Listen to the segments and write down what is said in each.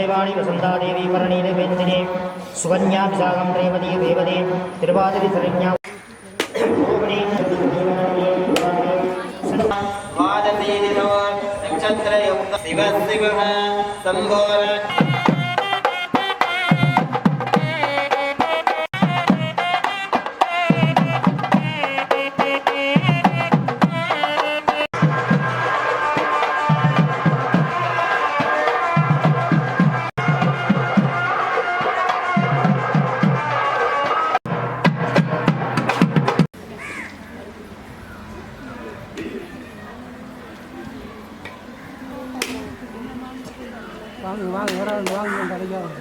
தேவாணி வசந்தா தேவி பரணீர வேந்தினே சுகன்யா விசாகம் ரேவதி தேவதே திருவாதிரி சரண்யா நட்சத்திரயுக்த சிவ சிவ சம்போர வாங்க வாங்க கிடைக்கும்.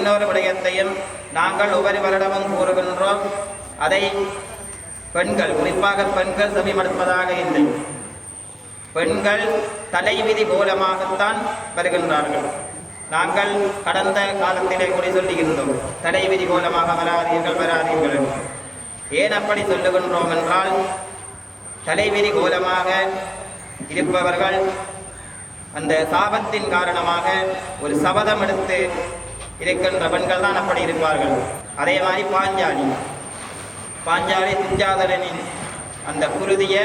இன்னொரு விடயத்தையும் நாங்கள் ஒவ்வொரு வருடமும் கூறுகின்றோம். அதை பெண்கள், குறிப்பாக பெண்கள் செவிமடுப்பதாக இல்லை. பெண்கள் தலைவிதி மூலமாகத்தான் வருகின்றார்கள். நாங்கள் கடந்த காலத்திலே கூட சொல்லுகின்றோம், தலைவிதி மூலமாக வராதீர்கள். ஏன் அப்படி சொல்லுகின்றோம் என்றால், தலைவிதி மூலமாக இருப்பவர்கள் அந்த சாபத்தின் காரணமாக ஒரு சபதம் எடுத்து இருக்கின்ற பெண்கள் தான் அப்படி இருப்பார்கள். அதே மாதிரி பாஞ்சாலி துஞ்சாதரனின் அந்த குருதியை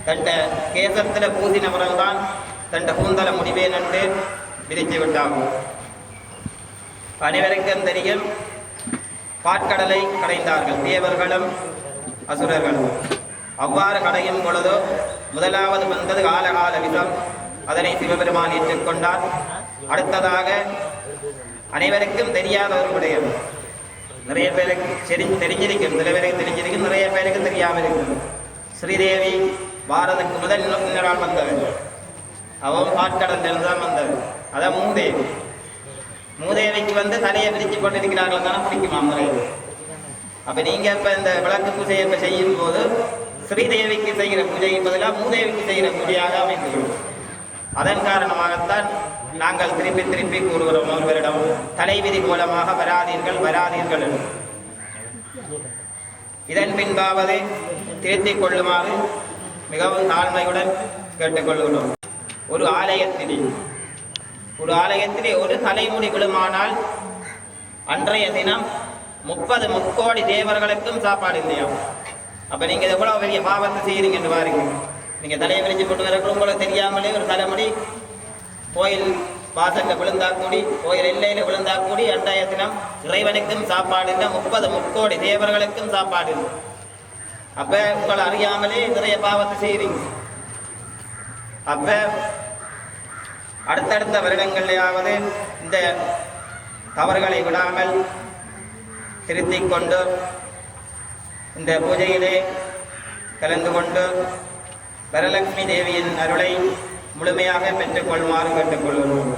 தண்ட கேசத்தில் பூசினவர்கள் தான் தண்ட கூந்தல முடிவேன் என்று விரித்து விட்டாகும். அனைவருக்கும் தெரியும், பாற்கடலை கடைந்தார்கள் தேவர்களும் அசுரர்களும். அவ்வாறு கடையும் பொழுதோ முதலாவது வந்தது காலகால விஷம். அதனை சிவபெருமான் ஏற்றுக்கொண்டார். அடுத்ததாக அனைவருக்கும் தெரியாத ஒரு விடயம், நிறைய பேருக்கு தெரிஞ்சிருக்கும், சில பேருக்கு தெரிஞ்சிருக்கும், நிறைய பேருக்கு தெரியாமல் இருக்கும். ஸ்ரீதேவி பாரதத்துக்கு முதல் நாள் வந்தவர். அவன் பாற்கடலில் தான் வந்தவர். அதான் மூதேவி. மூதேவிக்கு தலையை பிரித்து கொண்டிருக்கிறார்கள் தானே பிடிக்குமா முறையில். அப்போ நீங்கள் இப்போ இந்த விளக்கு பூஜையை இப்போ செய்யும் போது ஸ்ரீதேவிக்கு செய்கிற பூஜைக்கு பதிலாக மூதேவிக்கு செய்கிற பூஜையாக அமைந்துள்ளோம். அதன் காரணமாகத்தான் நாங்கள் திருப்பி கூறுகிறோம் ஒருவரிடம், தலைவிதி மூலமாக வராதீர்கள். இதன் பின்பாவது திருத்திக் கொள்ளுமாறு மிகவும் தாழ்மையுடன் கேட்டுக்கொள்கிறோம். ஒரு ஆலயத்திலே ஒரு தலைமுடி விழுமானால் அன்றைய தினம் 30 முக்கோடி தேவர்களுக்கும் சாப்பாடு இல்லையா? அப்போ நீங்கள் எவ்வளோ பெரிய பாவத்தை செய்கிறீங்க என்று பாருங்க. நீங்கள் தலையை விரிச்சு கொண்டு வரக்கூட உங்களுக்கு தெரியாமலே ஒரு தலைமுடி கோயில் வாசல்ல விழுந்தா கூடி கோயில் எல்லையில விழுந்தா கூடி அன்றைய தினம் இறைவனுக்கும் சாப்பாடு இல்லை, 30 முக்கோடி தேவர்களுக்கும் சாப்பாடு இல்லை. அப்ப உங்களை அறியாமலே நிறைய பாவத்தை செய்றீங்க. அப்ப அடுத்தடுத்த வருடங்களையாவது இந்த தவறுகளை விடாமல் திருத்திக் கொண்டு இந்த பூஜையிலே கலந்து கொண்டு வரலட்சுமி தேவியின் அருளை முழுமையாக பெற்றுக்கொள்ளுமாறு கேட்டுக்கொள்கிறோம்.